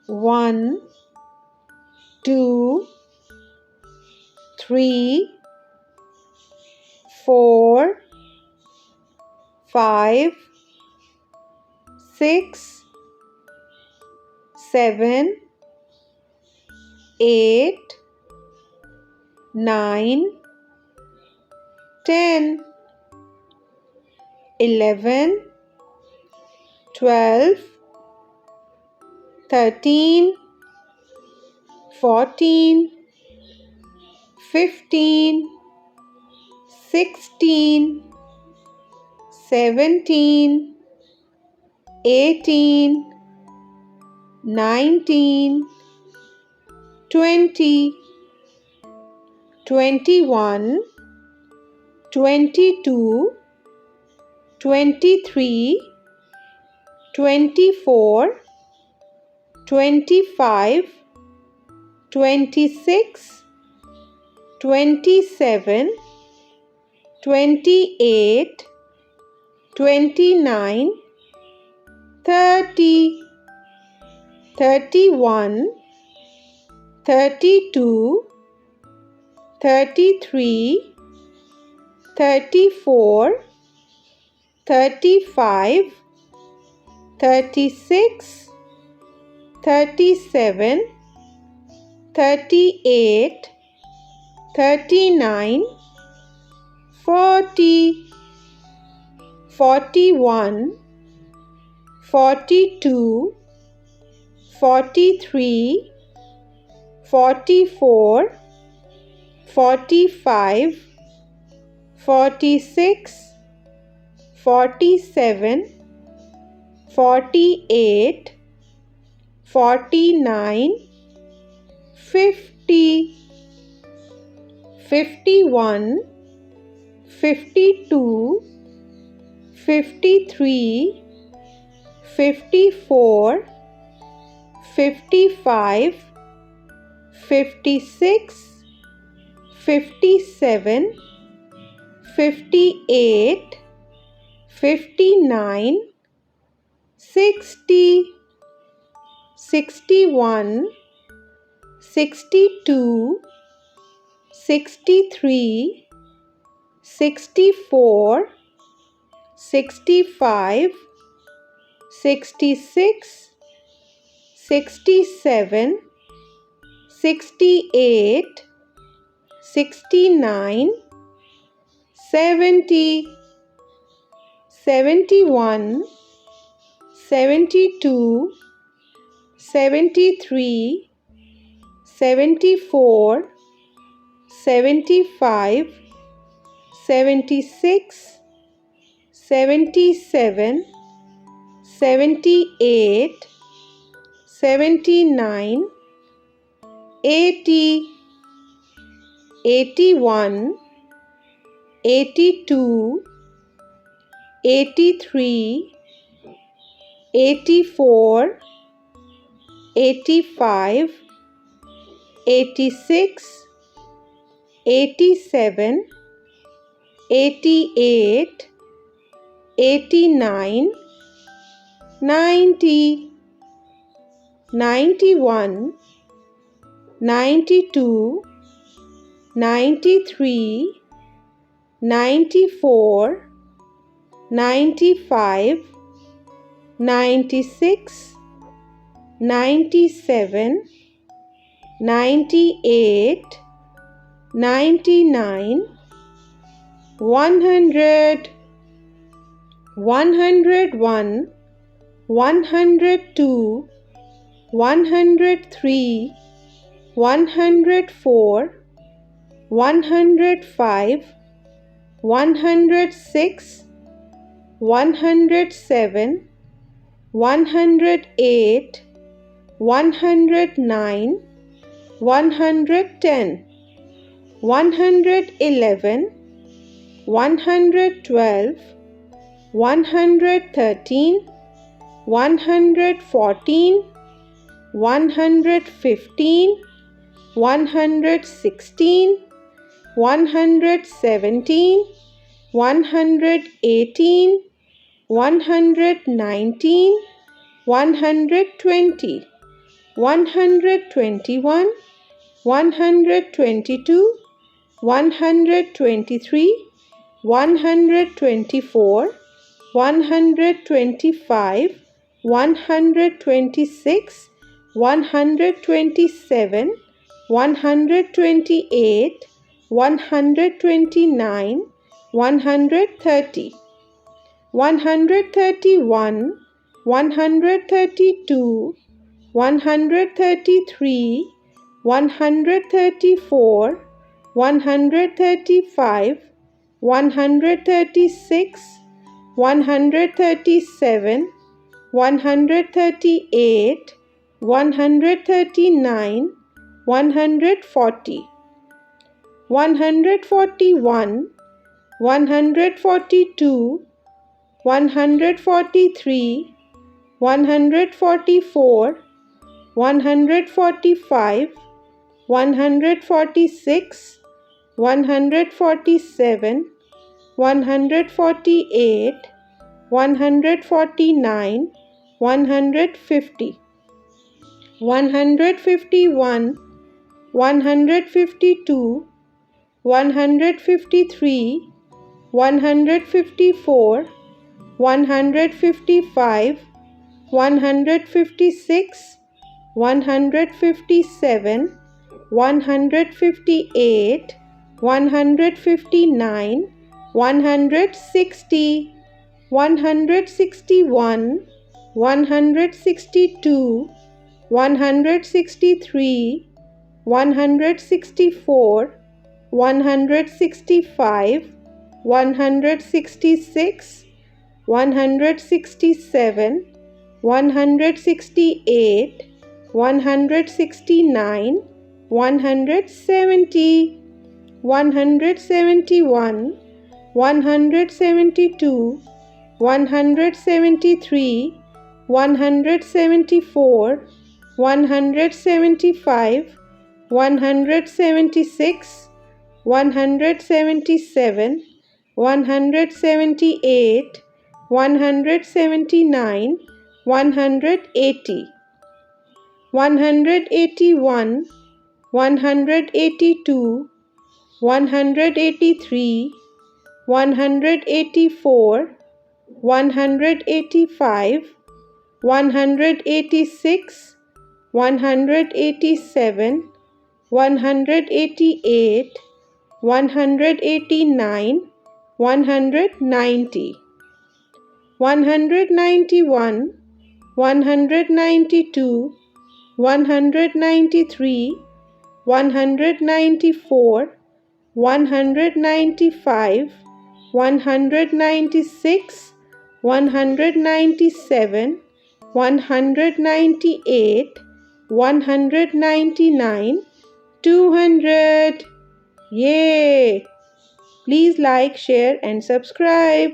1, 2, 3, 4, 5, 6, 7, 8, 9, 10, 11, 12, 13, 14, 15, 16, 17, 18, 19, 20, 21, 22, 23, 24, 25, 26, 27, 28, 29, 30, 31, 32, 33, 34, 35, 36, 37, 38, 39, 40, 41, 42, 43, 44, 45, 46, 47, 48, 49, 50, 51, 52, 53, 54, 55, 56, 57, 58, 59, 60, 61, 62, 63, 64, 65, 66, 67, 68, 69, 70, 71, 72, 73, 74, 75, 76, 77, 78, 79, 80, 81, 82, 83, 84, 85, 86, 87, 88, 89, 90, 91, 92, 93, 94, 95, 96, 97, 98, 99, 100, 101, 102, 103, 104, 105, 106, 107, 108, 109, 110, 111, 112, 113, 114, 115, 116, 117, 118, 119, 120, 121, 122, 123, 124, 125, 126, 127, 128, 129, 130, 131, 132, 133, 134, 135, 136, 137, 138, 139, 140, 141, 142, 143, 144, 145, 146, 147, 148, 149, 150, 151, 152, 153, 154, 155, 156, 157, 158, 159, 160, 161, 162, 163, 164, 165, 166, 167, 168, 169, 170, 171, 172, 173, 174, 175, 176, 177, 178, 179, 180, 181, 182, 183, 184, 185, 186, 187, 188, 189, 190, 191, 192, 193, 194, 195, 196, 197, 198, 199, 200. Yay! Please like, share and subscribe.